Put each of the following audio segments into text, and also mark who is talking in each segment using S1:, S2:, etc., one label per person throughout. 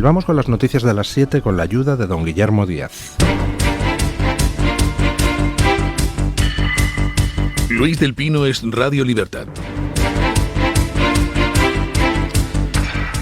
S1: Vamos con las noticias de las 7 con la ayuda de don Guillermo Díaz.
S2: Luis del Pino es Radio Libertad.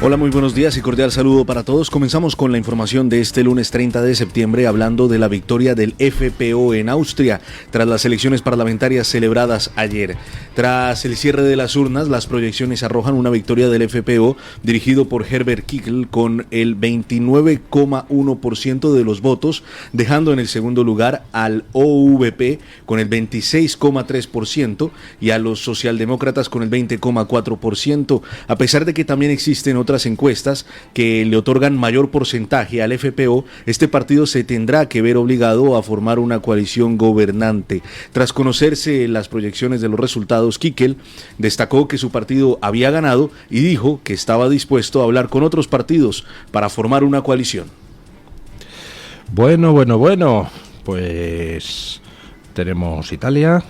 S3: Hola, muy buenos días y cordial saludo para todos. Comenzamos con la información de este lunes 30 de septiembre hablando de la victoria del FPÖ en Austria tras las elecciones parlamentarias celebradas ayer. Tras el cierre de las urnas, las proyecciones arrojan una victoria del FPÖ dirigido por Herbert Kickl con el 29,1% de los votos, dejando en el segundo lugar al OVP con el 26,3% y a los socialdemócratas con el 20,4%, a pesar de que también existen otras encuestas que le otorgan mayor porcentaje al FPÖ. Este partido se tendrá que ver obligado a formar una coalición gobernante. Tras conocerse las proyecciones de los resultados, Kickl destacó que su partido había ganado y dijo que estaba dispuesto a hablar con otros partidos para formar una coalición.
S1: Bueno, pues tenemos Italia,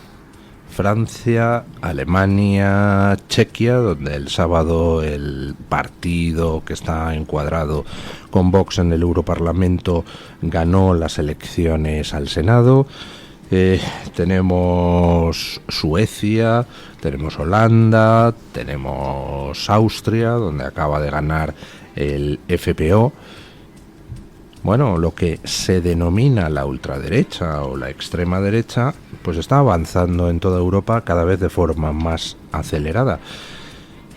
S1: Francia, Alemania, Chequia, donde el sábado el partido que está encuadrado con Vox en el Europarlamento ganó las elecciones al Senado. Tenemos Suecia, tenemos Holanda, tenemos Austria, donde acaba de ganar el FPÖ. Bueno, lo que se denomina la ultraderecha o la extrema derecha, pues está avanzando en toda Europa cada vez de forma más acelerada.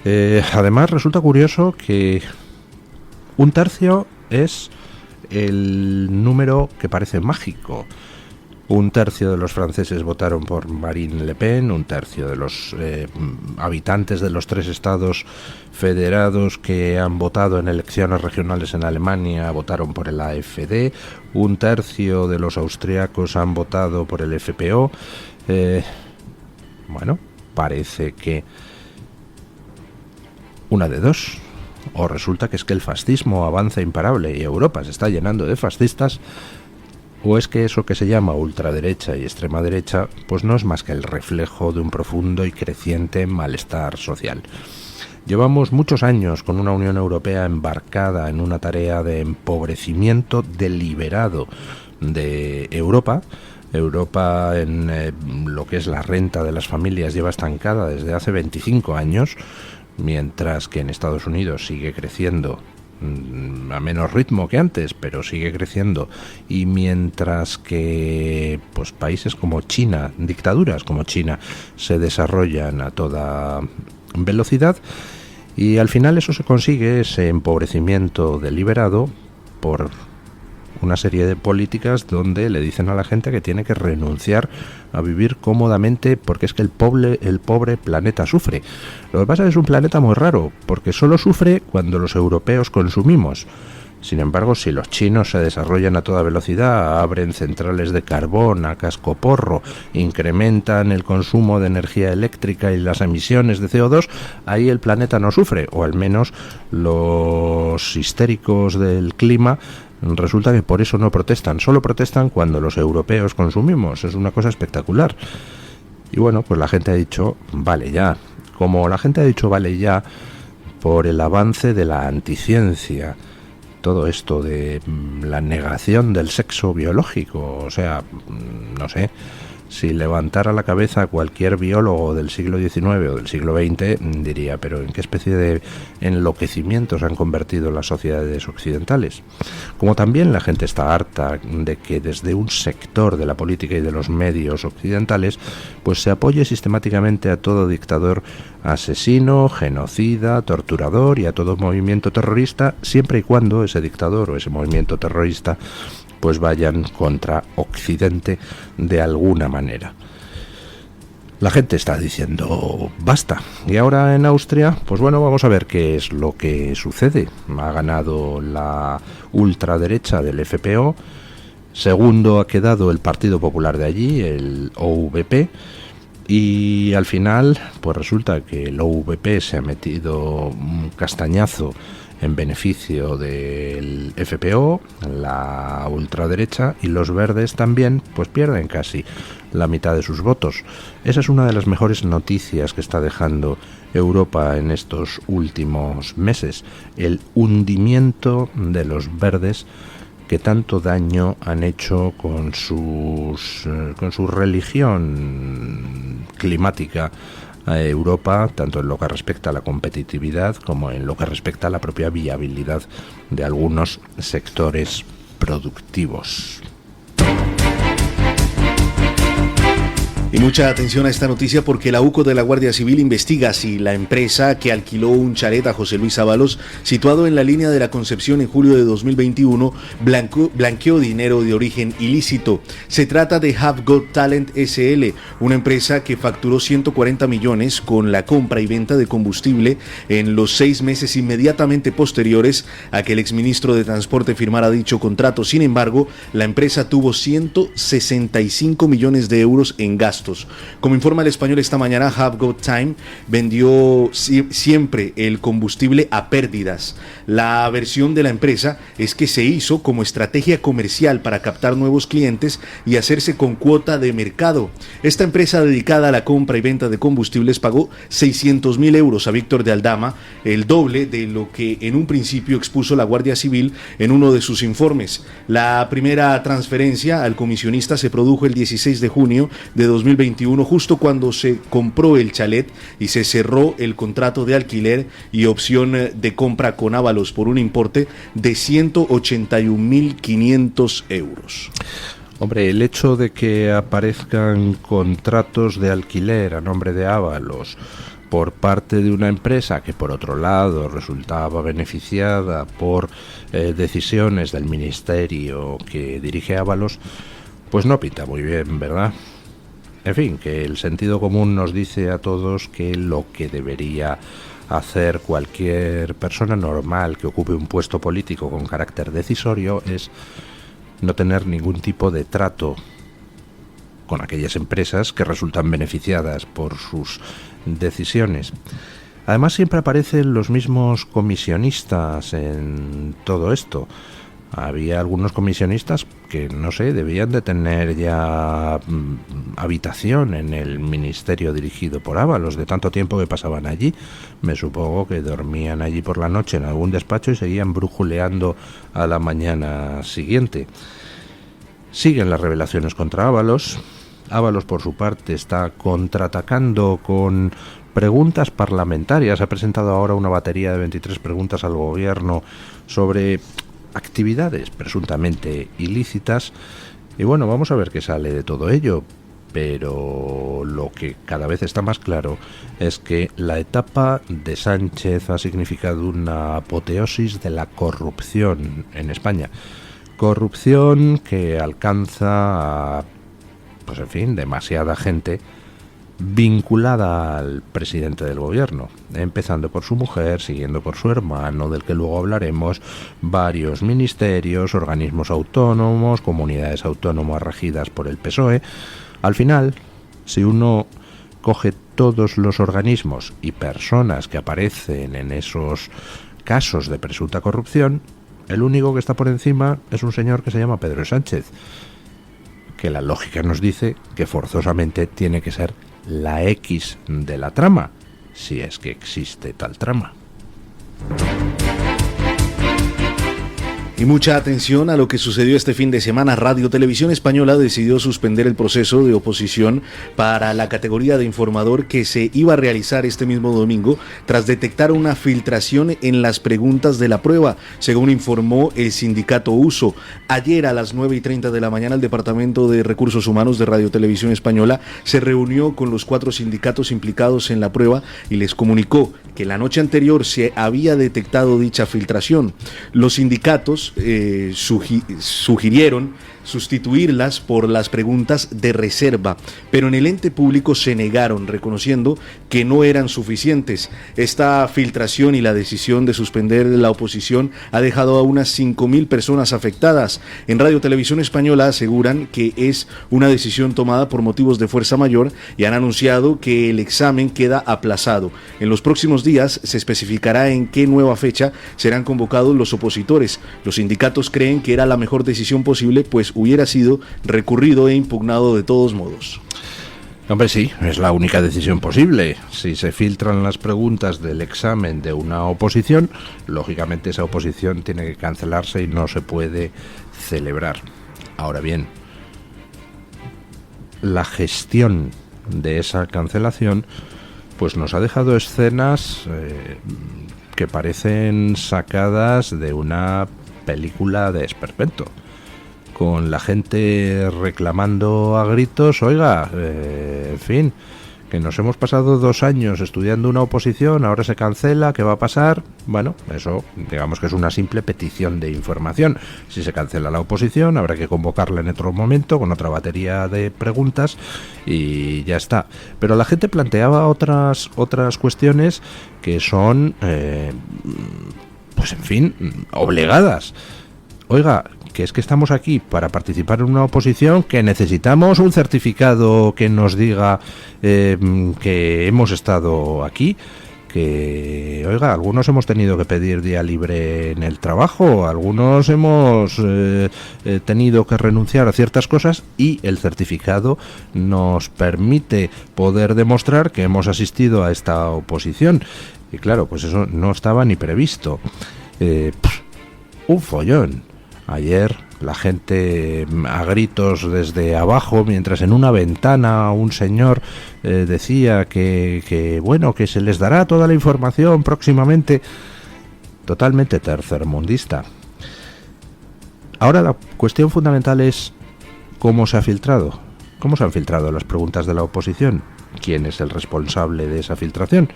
S1: Además, resulta curioso que un tercio es el número que parece mágico. Un tercio de los franceses votaron por Marine Le Pen, un tercio de los habitantes de los 3 estados federados que han votado en elecciones regionales en Alemania votaron por el AfD, un tercio de los austriacos han votado por el FPÖ. Bueno, parece que una de dos. O resulta que es que el fascismo avanza imparable y Europa se está llenando de fascistas, o es que eso que se llama ultraderecha y extrema derecha pues no es más que el reflejo de un profundo y creciente malestar social. Llevamos muchos años con una Unión Europea embarcada en una tarea de empobrecimiento deliberado de Europa. Europa en lo que es la renta de las familias lleva estancada desde hace 25 años, mientras que en Estados Unidos sigue creciendo a menos ritmo que antes, pero sigue creciendo, y mientras que pues países como China, dictaduras como China, se desarrollan a toda velocidad, y al final eso se consigue, ese empobrecimiento deliberado, por una serie de políticas donde le dicen a la gente que tiene que renunciar a vivir cómodamente porque es que el pobre planeta sufre. Lo que pasa es que es un planeta muy raro, porque solo sufre cuando los europeos consumimos. Sin embargo, si los chinos se desarrollan a toda velocidad, abren centrales de carbón a cascoporro, incrementan el consumo de energía eléctrica y las emisiones de CO2, ahí el planeta no sufre, o al menos los histéricos del clima resulta que por eso no protestan, solo protestan cuando los europeos consumimos. Es una cosa espectacular. Y bueno, pues la gente ha dicho, vale ya. Como la gente ha dicho, vale ya, por el avance de la anticiencia, todo esto de la negación del sexo biológico, o sea, no sé, si levantara la cabeza cualquier biólogo del siglo XIX o del siglo XX, diría, pero ¿en qué especie de enloquecimiento se han convertido las sociedades occidentales? Como también la gente está harta de que desde un sector de la política y de los medios occidentales pues se apoye sistemáticamente a todo dictador, asesino, genocida, torturador y a todo movimiento terrorista, siempre y cuando ese dictador o ese movimiento terrorista pues vayan contra Occidente de alguna manera. La gente está diciendo basta. Y ahora en Austria, pues bueno, vamos a ver qué es lo que sucede. Ha ganado la ultraderecha del FPÖ, segundo ha quedado el Partido Popular de allí, el OVP, y al final pues resulta que el OVP se ha metido un castañazo en beneficio del FPÖ, la ultraderecha, y los verdes también pues pierden casi la mitad de sus votos. Esa es una de las mejores noticias que está dejando Europa en estos últimos meses, el hundimiento de los verdes que tanto daño han hecho con su religión climática a Europa, tanto en lo que respecta a la competitividad como en lo que respecta a la propia viabilidad de algunos sectores productivos.
S3: Y mucha atención a esta noticia porque la UCO de la Guardia Civil investiga si la empresa que alquiló un chalet a José Luis Ábalos, situado en la línea de la Concepción en julio de 2021, blanqueó dinero de origen ilícito. Se trata de Have Got Talent SL, una empresa que facturó 140 millones con la compra y venta de combustible en los 6 meses inmediatamente posteriores a que el exministro de Transporte firmara dicho contrato. Sin embargo, la empresa tuvo 165 millones de euros en gastos. Como informa El Español esta mañana, Have Got Time vendió siempre el combustible a pérdidas. La versión de la empresa es que se hizo como estrategia comercial para captar nuevos clientes y hacerse con cuota de mercado. Esta empresa dedicada a la compra y venta de combustibles pagó 600.000 euros a Víctor de Aldama, el doble de lo que en un principio expuso la Guardia Civil en uno de sus informes. La primera transferencia al comisionista se produjo el 16 de junio de 2021, justo cuando se compró el chalet y se cerró el contrato de alquiler y opción de compra con Ábalos por un importe de 181.500 euros.
S1: Hombre, el hecho de que aparezcan contratos de alquiler a nombre de Ábalos por parte de una empresa que por otro lado resultaba beneficiada por decisiones del ministerio que dirige Ábalos, pues no pinta muy bien, ¿verdad? En fin, que el sentido común nos dice a todos que lo que debería hacer cualquier persona normal que ocupe un puesto político con carácter decisorio es no tener ningún tipo de trato con aquellas empresas que resultan beneficiadas por sus decisiones. Además, siempre aparecen los mismos comisionistas en todo esto. Había algunos comisionistas que, no sé, debían de tener ya habitación en el ministerio dirigido por Ábalos, de tanto tiempo que pasaban allí. Me supongo que dormían allí por la noche en algún despacho y seguían brujuleando a la mañana siguiente. Siguen las revelaciones contra Ábalos. Ábalos, por su parte, está contraatacando con preguntas parlamentarias. Ha presentado ahora una batería de 23 preguntas al gobierno sobre actividades presuntamente ilícitas y bueno, vamos a ver qué sale de todo ello, pero lo que cada vez está más claro es que la etapa de Sánchez ha significado una apoteosis de la corrupción en España, corrupción que alcanza a, pues en fin, demasiada gente vinculada al presidente del gobierno, empezando por su mujer, siguiendo por su hermano, del que luego hablaremos, varios ministerios, organismos autónomos, comunidades autónomas regidas por el PSOE. Al final, si uno coge todos los organismos y personas que aparecen en esos casos de presunta corrupción, el único que está por encima es un señor que se llama Pedro Sánchez, que la lógica nos dice que forzosamente tiene que ser la X de la trama, si es que existe tal trama.
S3: Y mucha atención a lo que sucedió este fin de semana. Radio Televisión Española decidió suspender el proceso de oposición para la categoría de informador que se iba a realizar este mismo domingo tras detectar una filtración en las preguntas de la prueba, según informó el sindicato USO. Ayer a las 9:30 de la mañana el Departamento de Recursos Humanos de Radio Televisión Española se reunió con los 4 sindicatos implicados en la prueba y les comunicó que la noche anterior se había detectado dicha filtración. Los sindicatos sugirieron sustituirlas por las preguntas de reserva, pero en el ente público se negaron, reconociendo que no eran suficientes. Esta filtración y la decisión de suspender la oposición ha dejado a unas 5.000 personas afectadas. En Radio Televisión Española aseguran que es una decisión tomada por motivos de fuerza mayor y han anunciado que el examen queda aplazado. En los próximos días se especificará en qué nueva fecha serán convocados los opositores. Los sindicatos creen que era la mejor decisión posible, pues hubiera sido recurrido e impugnado de todos modos.
S1: Hombre, sí, es la única decisión posible. Si se filtran las preguntas del examen de una oposición, lógicamente esa oposición tiene que cancelarse y no se puede celebrar. Ahora bien, la gestión de esa cancelación pues nos ha dejado escenas que parecen sacadas de una película de esperpento, con la gente reclamando a gritos, oiga, en fin, que nos hemos pasado 2 años estudiando una oposición, ahora se cancela, ¿qué va a pasar? Bueno, eso digamos que es una simple petición de información. Si se cancela la oposición, habrá que convocarla en otro momento con otra batería de preguntas y ya está. Pero la gente planteaba otras cuestiones que son, pues en fin, obligadas. Oiga, que es que estamos aquí para participar en una oposición, que necesitamos un certificado que nos diga que hemos estado aquí, que, oiga, algunos hemos tenido que pedir día libre en el trabajo, algunos hemos tenido que renunciar a ciertas cosas y el certificado nos permite poder demostrar que hemos asistido a esta oposición. Y claro, pues eso no estaba ni previsto. Un follón. Ayer la gente a gritos desde abajo, mientras en una ventana un señor decía que bueno, que se les dará toda la información próximamente. Totalmente tercermundista. Ahora la cuestión fundamental es cómo se ha filtrado. ¿Cómo se han filtrado las preguntas de la oposición? ¿Quién es el responsable de esa filtración?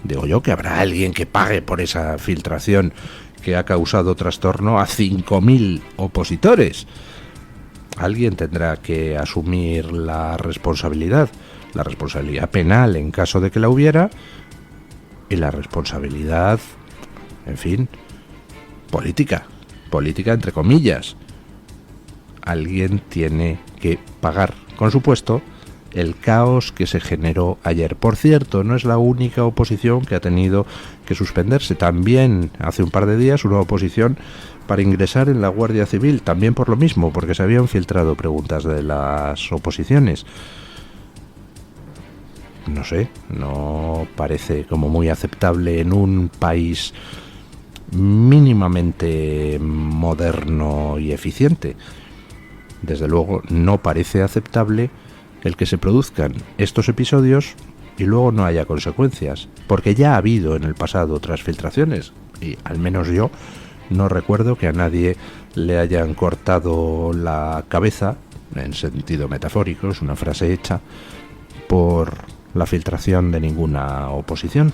S1: Digo yo que habrá alguien que pague por esa filtración que ha causado trastorno a 5.000 opositores. Alguien tendrá que asumir la responsabilidad penal en caso de que la hubiera, y la responsabilidad, en fin, política entre comillas. Alguien tiene que pagar, con su puesto, el caos que se generó ayer. Por cierto, no es la única oposición que ha tenido que suspenderse. También hace un par de días una oposición para ingresar en la Guardia Civil, también por lo mismo, porque se habían filtrado preguntas de las oposiciones. No sé, no parece como muy aceptable en un país mínimamente moderno y eficiente. Desde luego no parece aceptable el que se produzcan estos episodios y luego no haya consecuencias, porque ya ha habido en el pasado otras filtraciones y al menos yo no recuerdo que a nadie le hayan cortado la cabeza, en sentido metafórico, es una frase hecha, por la filtración de ninguna oposición.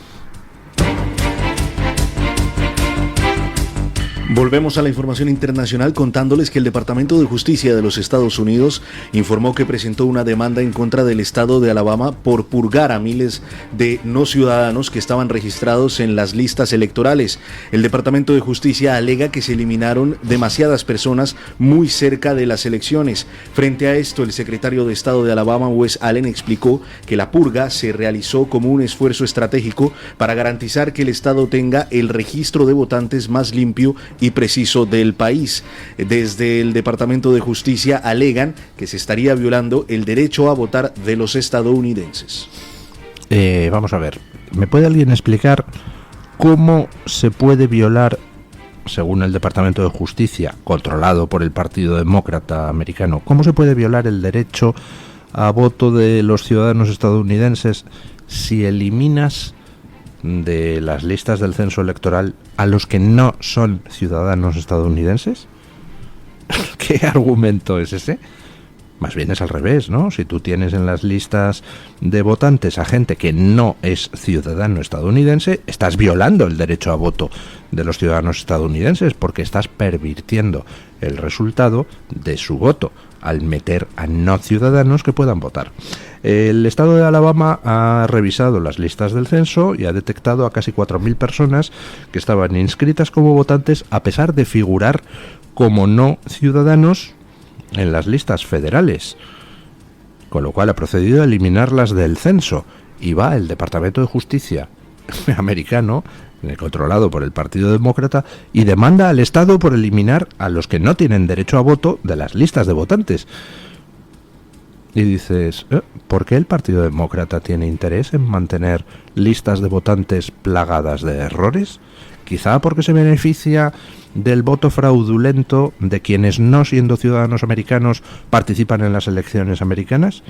S3: Volvemos a la información internacional contándoles que el Departamento de Justicia de los Estados Unidos informó que presentó una demanda en contra del estado de Alabama por purgar a miles de no ciudadanos que estaban registrados en las listas electorales. El Departamento de Justicia alega que se eliminaron demasiadas personas muy cerca de las elecciones. Frente a esto, el secretario de Estado de Alabama, Wes Allen, explicó que la purga se realizó como un esfuerzo estratégico para garantizar que el estado tenga el registro de votantes más limpio y preciso del país. Desde el Departamento de Justicia alegan que se estaría violando el derecho a votar de los estadounidenses.
S1: Vamos a ver, ¿me puede alguien explicar cómo se puede violar, según el Departamento de Justicia, controlado por el Partido Demócrata americano, cómo se puede violar el derecho a voto de los ciudadanos estadounidenses si eliminas de las listas del censo electoral a los que no son ciudadanos estadounidenses? ¿Qué argumento es ese? Más bien es al revés, ¿no? Si tú tienes en las listas de votantes a gente que no es ciudadano estadounidense, estás violando el derecho a voto de los ciudadanos estadounidenses porque estás pervirtiendo el resultado de su voto al meter a no ciudadanos que puedan votar. El estado de Alabama ha revisado las listas del censo y ha detectado a casi 4.000 personas que estaban inscritas como votantes a pesar de figurar como no ciudadanos en las listas federales, con lo cual ha procedido a eliminarlas del censo y va el Departamento de Justicia americano, controlado por el Partido Demócrata, y demanda al Estado por eliminar a los que no tienen derecho a voto de las listas de votantes. Y dices, ¿por qué el Partido Demócrata tiene interés en mantener listas de votantes plagadas de errores? Quizá porque se beneficia del voto fraudulento de quienes, no siendo ciudadanos americanos, participan en las elecciones americanas.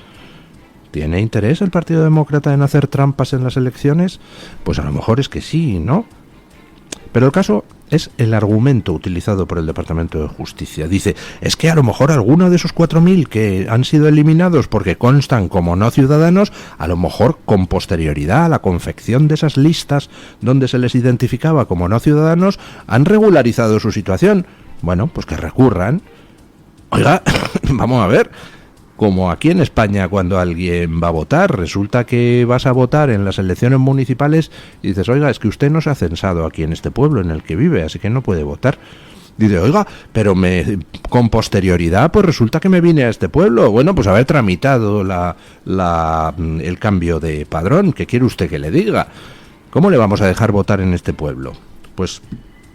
S1: ¿Tiene interés el Partido Demócrata en hacer trampas en las elecciones? Pues a lo mejor es que sí, ¿no? Pero el caso es el argumento utilizado por el Departamento de Justicia. Dice, es que a lo mejor alguno de esos 4.000 que han sido eliminados porque constan como no ciudadanos, a lo mejor con posterioridad a la confección de esas listas donde se les identificaba como no ciudadanos, han regularizado su situación. Bueno, pues que recurran. Oiga, vamos a ver. Como aquí en España, cuando alguien va a votar, resulta que vas a votar en las elecciones municipales y dices, oiga, es que usted no se ha censado aquí en este pueblo en el que vive, así que no puede votar. Dice, oiga, pero con posterioridad, pues resulta que me vine a este pueblo. Bueno, pues haber tramitado el cambio de padrón. ¿Qué quiere usted que le diga? ¿Cómo le vamos a dejar votar en este pueblo? Pues,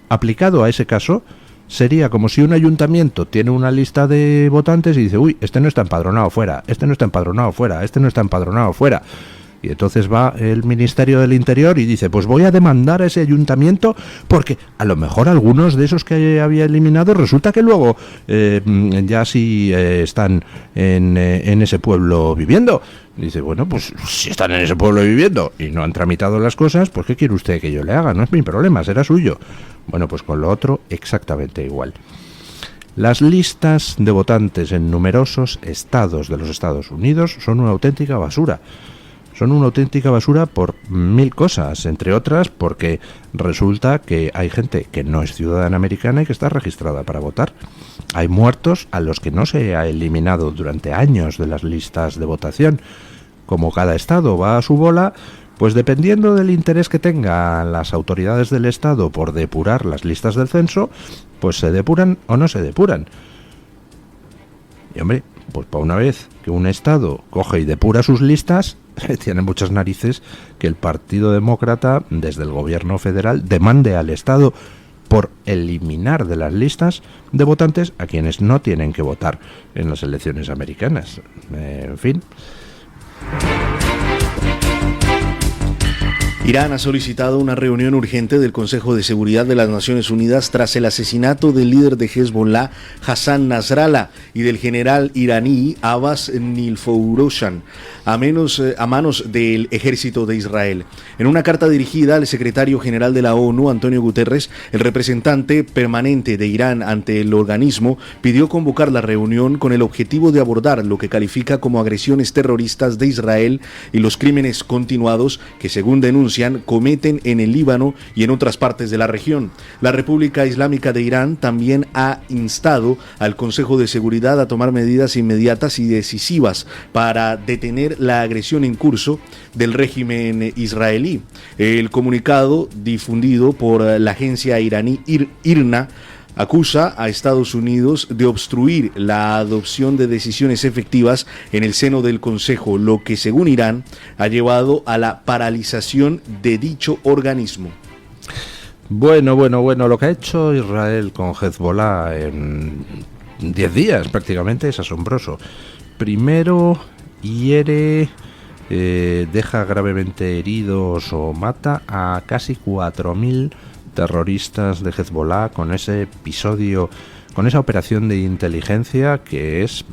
S1: aplicado a ese caso, sería como si un ayuntamiento tiene una lista de votantes y dice, uy, este no está empadronado, fuera, este no está empadronado, fuera, este no está empadronado, fuera. Y entonces va el Ministerio del Interior y dice, pues voy a demandar a ese ayuntamiento porque a lo mejor algunos de esos que había eliminado resulta que luego ya sí están en ese pueblo viviendo. Y dice, bueno, pues si están en ese pueblo viviendo y no han tramitado las cosas, pues ¿qué quiere usted que yo le haga? No es mi problema, será suyo. Bueno, pues con lo otro exactamente igual. Las listas de votantes en numerosos estados de los Estados Unidos son una auténtica basura. Son una auténtica basura por 1000 cosas, entre otras porque resulta que hay gente que no es ciudadana americana y que está registrada para votar. Hay muertos a los que no se ha eliminado durante años de las listas de votación. Como cada estado va a su bola, pues dependiendo del interés que tengan las autoridades del estado por depurar las listas del censo, pues se depuran o no se depuran. Y hombre, pues para una vez que un estado coge y depura sus listas, tiene muchas narices que el Partido Demócrata, desde el gobierno federal, demande al Estado por eliminar de las listas de votantes a quienes no tienen que votar en las elecciones americanas. En fin.
S3: Irán ha solicitado una reunión urgente del Consejo de Seguridad de las Naciones Unidas tras el asesinato del líder de Hezbollah, Hassan Nasrallah, y del general iraní Abbas Nilfouroshan, a manos del ejército de Israel. En una carta dirigida al secretario general de la ONU, Antonio Guterres, el representante permanente de Irán ante el organismo pidió convocar la reunión con el objetivo de abordar lo que califica como agresiones terroristas de Israel y los crímenes continuados que, según denuncia, cometen en el Líbano y en otras partes de la región. La República Islámica de Irán también ha instado al Consejo de Seguridad a tomar medidas inmediatas y decisivas para detener la agresión en curso del régimen israelí. El comunicado difundido por la agencia iraní IRNA acusa a Estados Unidos de obstruir la adopción de decisiones efectivas en el seno del Consejo, lo que, según Irán, ha llevado a la paralización de dicho organismo.
S1: Bueno, lo que ha hecho Israel con Hezbollah en 10 días prácticamente es asombroso. Primero hiere, deja gravemente heridos o mata a casi 4.000 terroristas de Hezbollah con ese episodio, con esa operación de inteligencia que es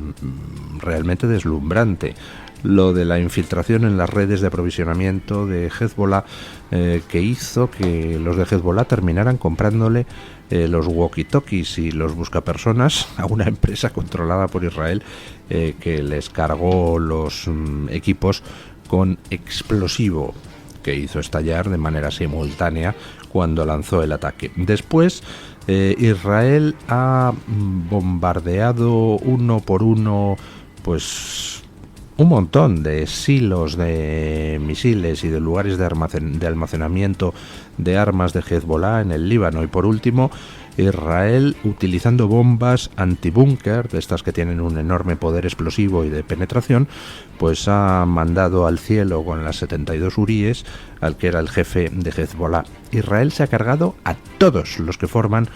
S1: realmente deslumbrante. Lo de la infiltración en las redes de aprovisionamiento de Hezbollah que hizo que los de Hezbollah terminaran comprándole los walkie-talkies y los buscapersonas a una empresa controlada por Israel que les cargó los equipos con explosivo que hizo estallar de manera simultánea cuando lanzó el ataque. Después, Israel ha bombardeado uno por uno, pues, un montón de silos de misiles y de lugares de almacenamiento de armas de Hezbollah en el Líbano. Y por último, Israel, utilizando bombas antibúnker, de estas que tienen un enorme poder explosivo y de penetración, pues ha mandado al cielo con las 72 Uríes al que era el jefe de Hezbollah. Israel se ha cargado a todos los que formaban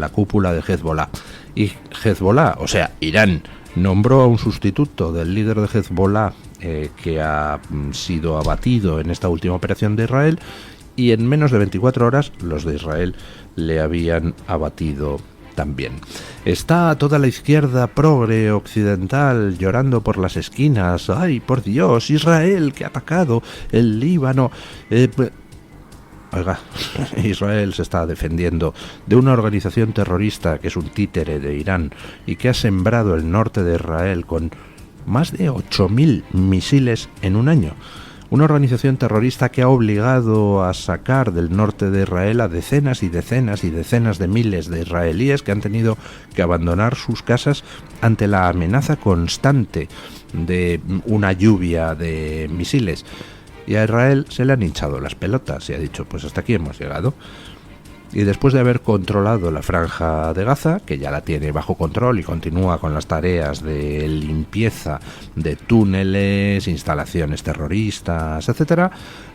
S1: la cúpula de Hezbollah. Y Hezbollah, o sea, Irán, nombró a un sustituto del líder de Hezbollah que ha sido abatido en esta última operación de Israel, y en menos de 24 horas los de Israel le habían abatido también. Está toda la izquierda progre occidental llorando por las esquinas. ¡Ay, por Dios! Israel, que ha atacado el Líbano. Oiga, Israel se está defendiendo de una organización terrorista que es un títere de Irán y que ha sembrado el norte de Israel con más de 8.000 misiles en un año. Una organización terrorista que ha obligado a sacar del norte de Israel a decenas y decenas y decenas de miles de israelíes que han tenido que abandonar sus casas ante la amenaza constante de una lluvia de misiles. Y a Israel se le han hinchado las pelotas y ha dicho, pues hasta aquí hemos llegado. Y después de haber controlado la franja de Gaza, que ya la tiene bajo control y continúa con las tareas de limpieza de túneles, instalaciones terroristas, etcétera,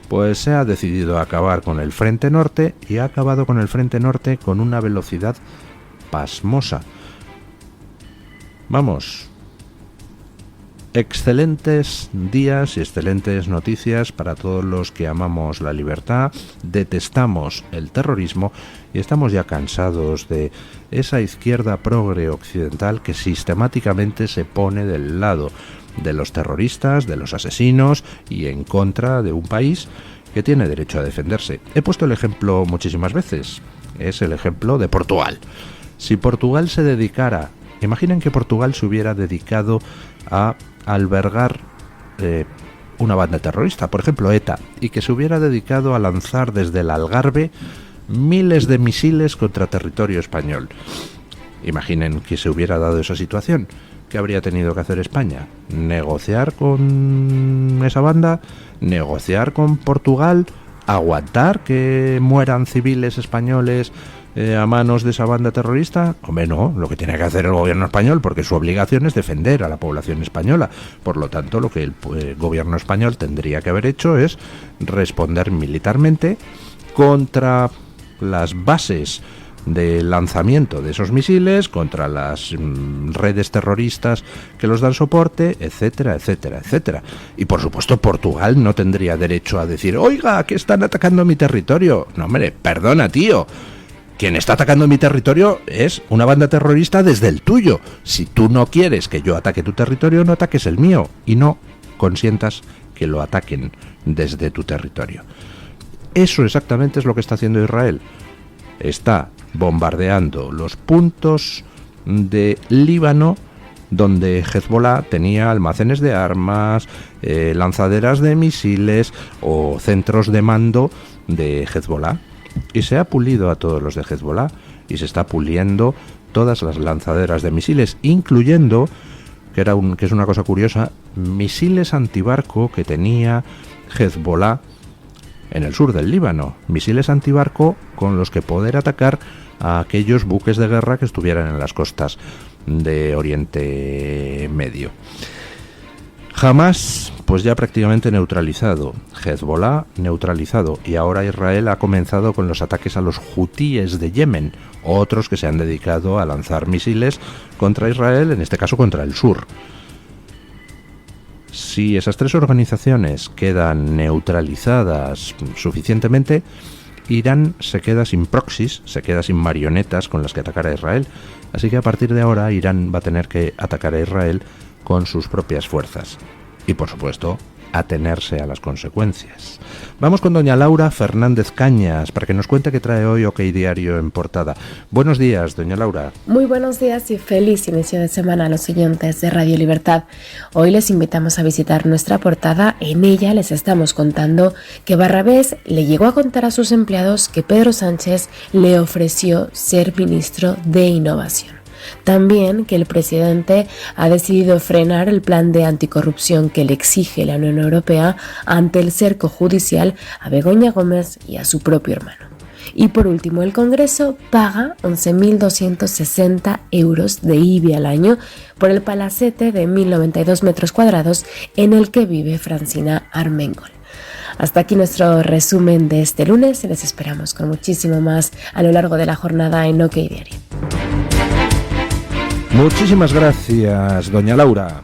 S1: pues se ha decidido acabar con el frente norte, y ha acabado con el frente norte con una velocidad pasmosa. Vamos, excelentes días y excelentes noticias para todos los que amamos la libertad, detestamos el terrorismo y estamos ya cansados de esa izquierda progre occidental que sistemáticamente se pone del lado de los terroristas, de los asesinos y en contra de un país que tiene derecho a defenderse. He puesto el ejemplo muchísimas veces, es el ejemplo de Portugal. Si Portugal se dedicara, imaginen que Portugal se hubiera dedicado a albergar una banda terrorista, por ejemplo ETA, y que se hubiera dedicado a lanzar desde el Algarve miles de misiles contra territorio español. Imaginen que se hubiera dado esa situación. ¿Qué habría tenido que hacer España? ¿Negociar con esa banda? ¿Negociar con Portugal? ¿Aguantar que mueran civiles españoles a manos de esa banda terrorista? Hombre, no, lo que tiene que hacer el gobierno español, porque su obligación es defender a la población española. Por lo tanto, lo que el gobierno español tendría que haber hecho es responder militarmente contra las bases de lanzamiento de esos misiles, contra las redes terroristas que los dan soporte, etcétera, etcétera, etcétera. Y por supuesto Portugal no tendría derecho a decir, oiga, que están atacando mi territorio. No, hombre, perdona, tío. Quien está atacando mi territorio es una banda terrorista desde el tuyo. Si tú no quieres que yo ataque tu territorio, no ataques el mío y no consientas que lo ataquen desde tu territorio. Eso exactamente es lo que está haciendo Israel. Está bombardeando los puntos de Líbano donde Hezbollah tenía almacenes de armas, lanzaderas de misiles o centros de mando de Hezbollah. Y se ha pulido a todos los de Hezbollah y se está puliendo todas las lanzaderas de misiles, incluyendo, que es una cosa curiosa, misiles antibarco que tenía Hezbollah en el sur del Líbano, misiles antibarco con los que poder atacar a aquellos buques de guerra que estuvieran en las costas de Oriente Medio. Hamas, pues ya prácticamente neutralizado, Hezbollah neutralizado, y ahora Israel ha comenzado con los ataques a los hutíes de Yemen, otros que se han dedicado a lanzar misiles contra Israel, en este caso contra el sur. Si esas tres organizaciones quedan neutralizadas suficientemente, Irán se queda sin proxies, se queda sin marionetas con las que atacar a Israel, así que a partir de ahora Irán va a tener que atacar a Israel con sus propias fuerzas y, por supuesto, atenerse a las consecuencias. Vamos con doña Laura Fernández Cañas para que nos cuente qué trae hoy OK Diario en portada. Buenos días, doña Laura.
S4: Muy buenos días y feliz inicio de semana a los oyentes de Radio Libertad. Hoy les invitamos a visitar nuestra portada. En ella les estamos contando que Barrabés le llegó a contar a sus empleados que Pedro Sánchez le ofreció ser ministro de Innovación. También que el presidente ha decidido frenar el plan de anticorrupción que le exige la Unión Europea ante el cerco judicial a Begoña Gómez y a su propio hermano. Y por último, el Congreso paga 11.260 euros de IBI al año por el palacete de 1.092 metros cuadrados en el que vive Francina Armengol. Hasta aquí nuestro resumen de este lunes. Les esperamos con muchísimo más a lo largo de la jornada en OK Diario.
S1: Muchísimas gracias, doña Laura.